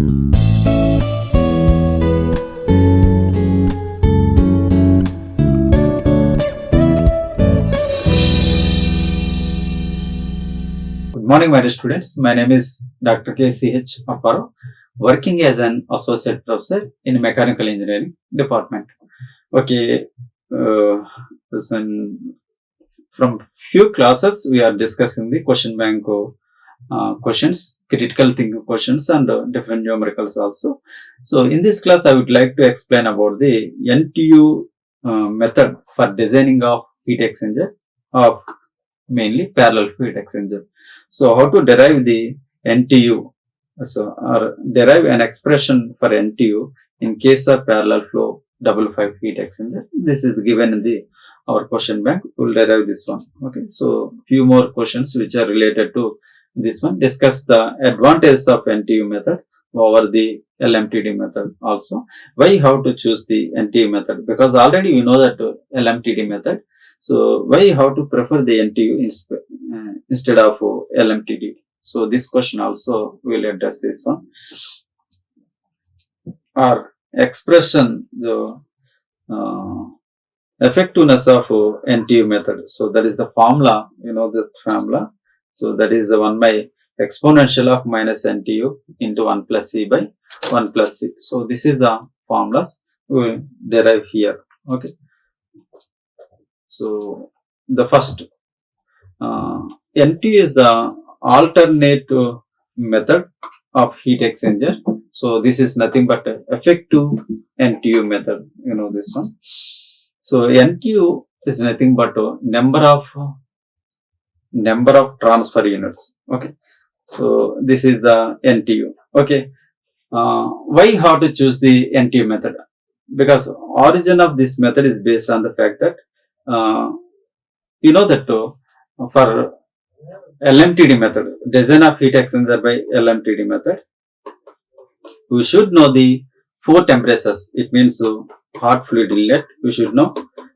Good morning, my dear students. My name is Dr. K.C.H. Apparao, working as an associate professor in mechanical engineering department. Okay, from few classes we are discussing the question bank questions, critical thinking questions, and different numericals also. So in this class, I would like to explain about the NTU method for designing of heat exchanger of mainly parallel heat exchanger. So how to derive the NTU, or derive an expression for NTU in case of parallel flow double 5 heat exchanger. This is given in our question bank. We will derive this one. Okay, so few more questions which are related to this one. Discuss the advantages of NTU method over the LMTD method also. Why how to choose the NTU method? Because already we know that LMTD method. So why how to prefer the NTU instead of LMTD? So this question also will address this one. Or expression the effectiveness of NTU method. So that is the formula. You know the formula. So that is the 1 by exponential of minus NTU into 1 plus C by 1 plus C. So this is the formulas we will derive here. Okay. So the first NTU is the alternate method of heat exchanger. So this is nothing but effective NTU method. You know this one. So NTU is nothing but number of transfer units. Okay. So this is the NTU. Okay. Why how to choose the NTU method? Because origin of this method is based on the fact that you know that for LMTD method, design of heat exchanger by LMTD method, we should know the 4 temperatures. It means hot fluid inlet we should know,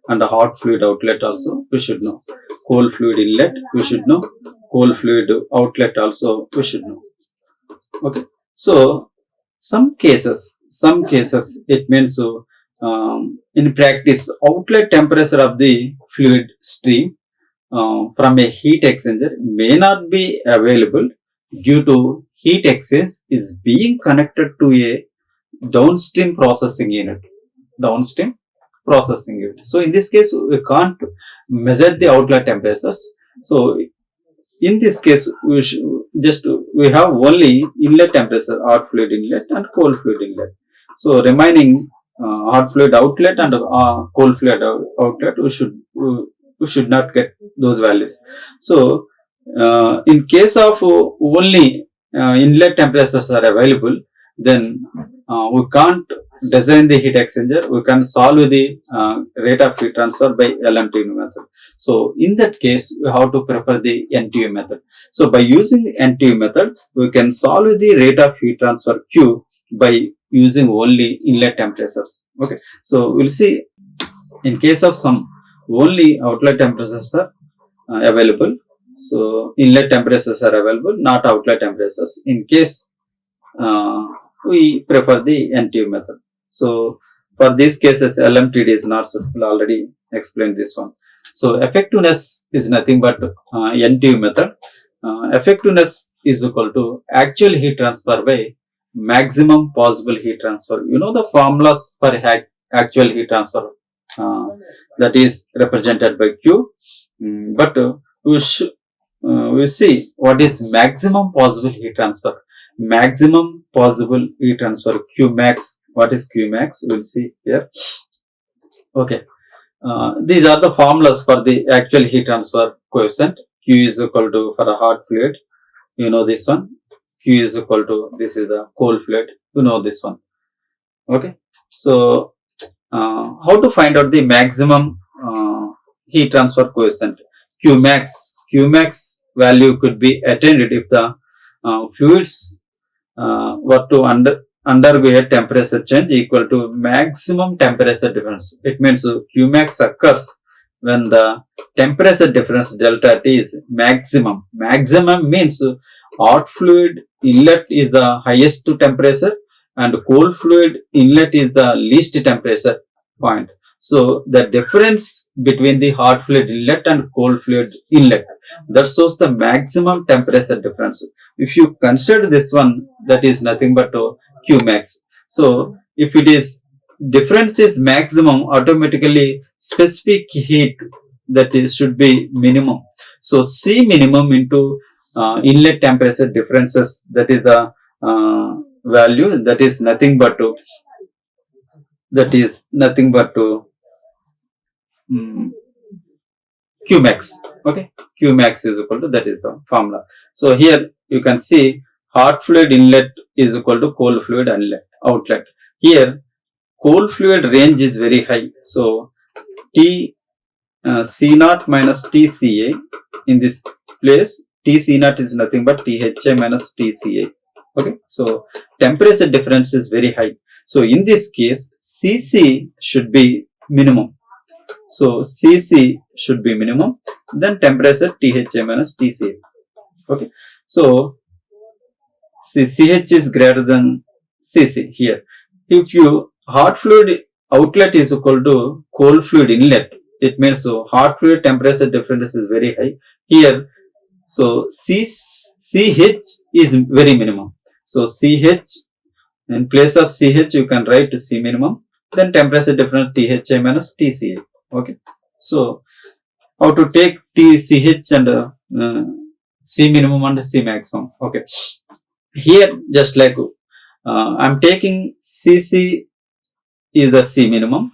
and the hot fluid outlet also we should know. Cold fluid inlet we should know. Cold fluid outlet also we should know. Okay. So some cases it means in practice outlet temperature of the fluid stream from a heat exchanger may not be available due to heat exchange is being connected to a downstream processing unit. So in this case we can't measure the outlet temperatures. So in this case we have only inlet temperature, hot fluid inlet and cold fluid inlet. So remaining hot fluid outlet and cold fluid outlet we should not get those values. So in case of only inlet temperatures are available, then we can't design the heat exchanger. We can solve the rate of heat transfer by LMTD method. So in that case we have to prefer the NTU method. So by using the NTU method we can solve the rate of heat transfer Q by using only inlet temperatures. Okay. So we'll see in case of some only outlet temperatures are available. So inlet temperatures are available, not outlet temperatures. In case we prefer the NTU method. So for these cases LMTD is not suitable. Already explained this one. So effectiveness is nothing but NTU method. Effectiveness is equal to actual heat transfer by maximum possible heat transfer. You know the formulas for actual heat transfer that is represented by Q. But we see what is maximum possible heat transfer. Maximum possible heat transfer Q max. What is Q max? We'll see here. Okay. These are the formulas for the actual heat transfer coefficient. Q is equal to for a hot fluid. You know this one. Q is equal to, this is the cold fluid. You know this one. Okay. So how to find out the maximum heat transfer coefficient? Q max value could be attained if the fluids were to undergo a temperature change equal to maximum temperature difference. It means Q max occurs when the temperature difference delta T is maximum. Maximum means hot fluid inlet is the highest temperature and cold fluid inlet is the least temperature point. So the difference between the hot fluid inlet and cold fluid inlet, that shows the maximum temperature difference. If you consider this one, that is nothing but Qmax. So if it is difference is maximum, automatically specific heat, that is should be minimum. So C minimum into inlet temperature differences, that is the value, that is nothing but Qmax. Okay, Qmax is equal to, that is the formula. So here you can see hot fluid inlet is equal to cold fluid outlet. Here cold fluid range is very high. So T C naught minus TCA, in this place T C naught is nothing but THA minus TCA. Okay, so temperature difference is very high. So in this case CC should be minimum. So CC should be minimum, then temperature THA minus TCA. Okay, so CH is greater than CC here. If you hot fluid outlet is equal to cold fluid inlet, it means so hot fluid temperature difference is very high here. So CH is very minimum. So CH, in place of CH you can write C minimum, then temperature difference THA minus TCA. Okay, so how to take TCH and C minimum and C maximum. Okay, here just like I'm taking CC is the C minimum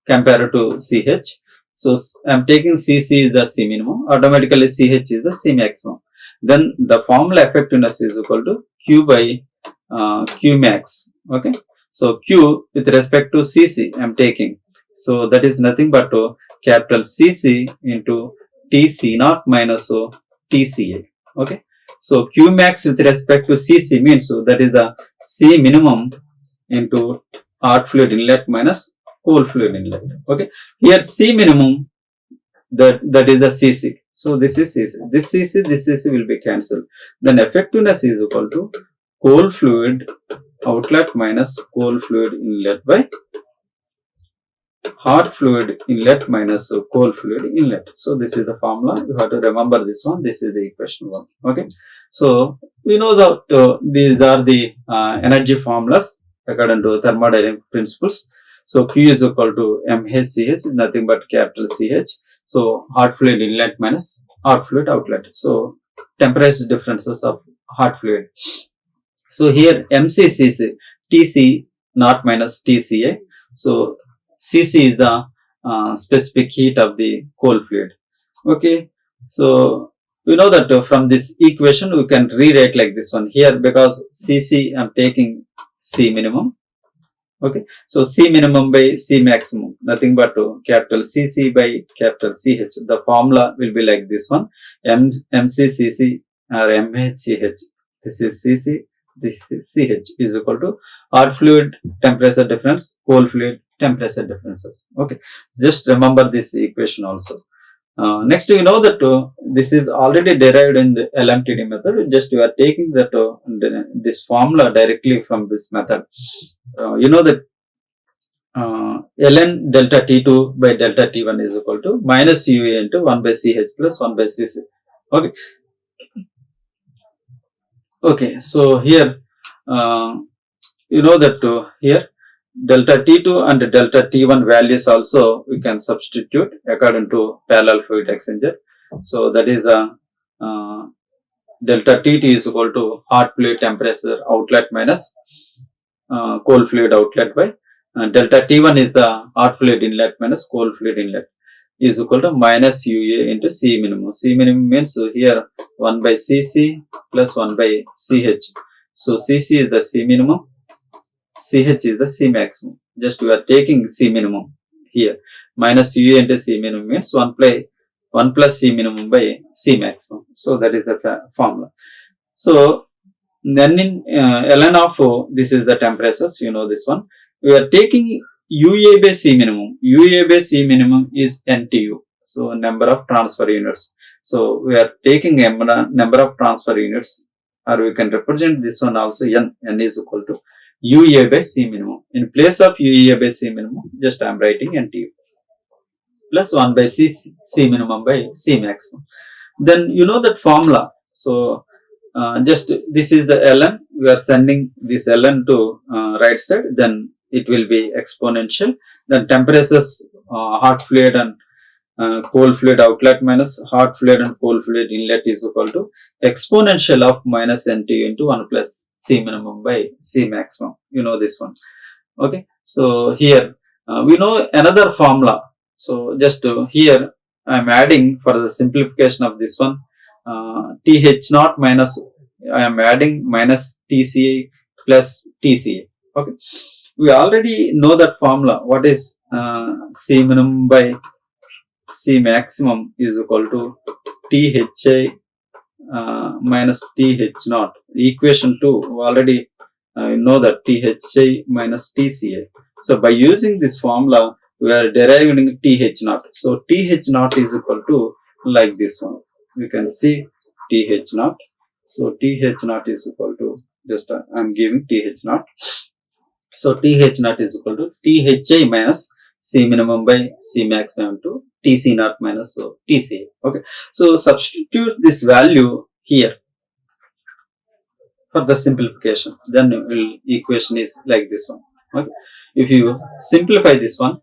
compared to CH. So I'm taking CC is the C minimum, automatically CH is the C maximum. Then the formula effectiveness is equal to Q by Q max. Okay, so Q with respect to CC I'm taking. So that is nothing but capital CC into TC naught minus TCA. Okay, so Q max with respect to CC means so that is the C minimum into hot fluid inlet minus cold fluid inlet. Okay, here C minimum, that is the CC. So this is CC. This CC will be cancelled. Then effectiveness is equal to cold fluid outlet minus cold fluid inlet by hot fluid inlet minus cold fluid inlet. So this is the formula. You have to remember this one. This is the equation 1. Okay. So we know that these are the energy formulas according to thermodynamic principles. So Q is equal to MHCH is nothing but capital CH. So hot fluid inlet minus hot fluid outlet. So temperature differences of hot fluid. So here MCCC, TC naught minus TCA. So CC is the specific heat of the cold fluid. Okay, so we know that from this equation we can rewrite like this one here, because CC I'm taking C minimum. Okay, so C minimum by C maximum, nothing but capital CC by capital CH. The formula will be like this one, MCCC or MHCH. This is CC, this is CH is equal to hot fluid temperature difference, cold fluid temperature differences. Okay, just remember this equation also. Next, you know that this is already derived in the LMTD method. Just you are taking that this formula directly from this method. You know that ln delta T2 by delta T1 is equal to minus UA into 1 by CH plus 1 by CC. Okay. Okay, so here you know that here delta T2 and delta T1 values also we can substitute according to parallel fluid exchanger. So that is delta T2 is equal to hot fluid temperature outlet minus cold fluid outlet by delta T1 is the hot fluid inlet minus cold fluid inlet is equal to minus UA into C minimum. C minimum means so here 1 by CC plus 1 by CH. So CC is the C minimum, CH is the C maximum. Just we are taking C minimum here. Minus UA into C minimum means 1 plus C minimum by C maximum. So that is the formula. So then in ln of this is the temperatures, you know this one. We are taking UA by C minimum. UA by C minimum is NTU. So number of transfer units. So we are taking number of transfer units or we can represent this one also n. N is equal to UA by C minimum. In place of UA by C minimum, just I am writing NTU plus 1 by C minimum by C maximum. Then you know that formula. So just this is the ln. We are sending this ln to right side. Then it will be exponential. Then temperatures, hot fluid and cold fluid outlet minus hot fluid and cold fluid inlet is equal to exponential of minus NTU into 1 plus C minimum by C maximum. You know this one. Okay. So here we know another formula. So just here I am adding for the simplification of this one TH naught minus, I am adding minus TCA plus TCA. Okay. We already know that formula. What is C minimum by C maximum is equal to THI minus TH naught. Equation 2 already know that THI minus TCA. So by using this formula, we are deriving TH naught. So TH naught is equal to like this one. We can see TH naught. So TH naught is equal to, just I am giving TH naught. So TH naught is equal to THI minus C minimum by C maximum to TC naught minus TCA. Okay. So substitute this value here for the simplification. Then equation is like this one. Okay. If you simplify this one,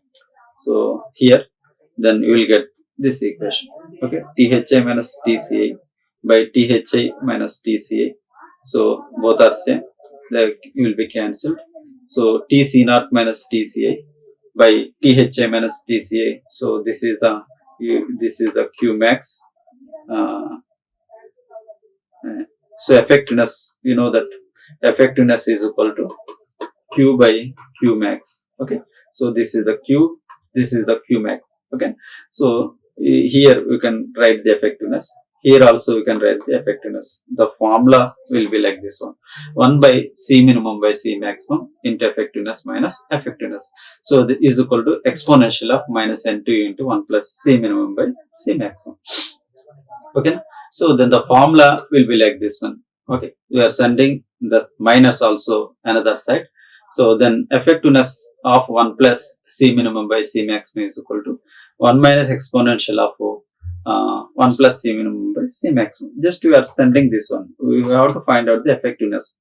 so here, then you will get this equation. Okay. THI minus TCA by THI minus TCA. So both are same. Like you will be cancelled. So TC naught minus TCA by THI minus TCA. So this is the Q max. So effectiveness, you know that effectiveness is equal to Q by Q max. Okay. So this is the Q. This is the Q max. Okay. So here we can write the effectiveness. Here also we can write the effectiveness. The formula will be like this one. 1 by C minimum by C maximum into effectiveness minus effectiveness. So this is equal to exponential of minus N2 into 1 plus C minimum by C maximum. Okay. So then the formula will be like this one. Okay. We are sending the minus also another side. So then effectiveness of 1 plus C minimum by C maximum is equal to 1 minus exponential of 1 plus C minimum by C maximum. Just we are sending this one. We have to find out the effectiveness.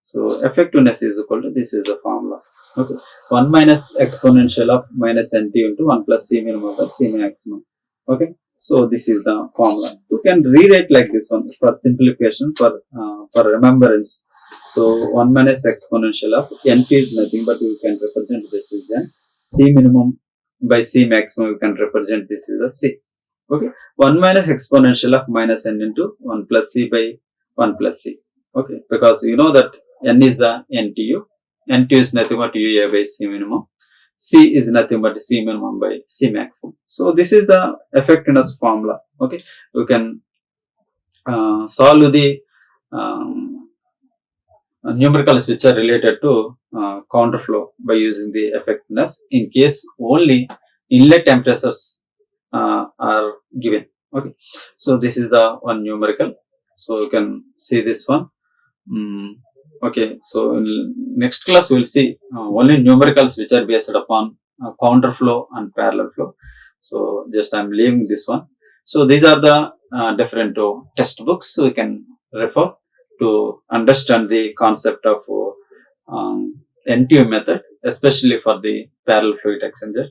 So effectiveness is equal to, this is the formula. Okay. 1 minus exponential of minus NT into 1 plus C minimum by C maximum. Okay. So this is the formula. You can rewrite like this one for simplification, for remembrance. So 1 minus exponential of NT is nothing but we can represent this is then C minimum by C maximum, we can represent this is a C. Okay. 1 minus exponential of minus N into 1 plus C by 1 plus C. Okay. Because you know that N is the NTU. NTU is nothing but UA by C minimum. C is nothing but C minimum by C maximum. So this is the effectiveness formula. Okay. You can solve the numericals which are related to counterflow by using the effectiveness in case only inlet temperatures are given. Okay. So this is the one numerical. So you can see this one. Okay. So in next class we'll see only numericals which are based upon counterflow and parallel flow. So just I'm leaving this one. So these are the different textbooks we can refer to understand the concept of NTU method, especially for the parallel fluid exchanger.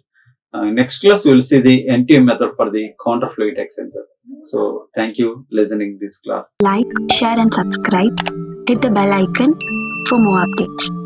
Next class we will see the NTU method for the counter fluid exchanger. So thank you listening this class. Like, share and subscribe. Hit the bell icon for more updates.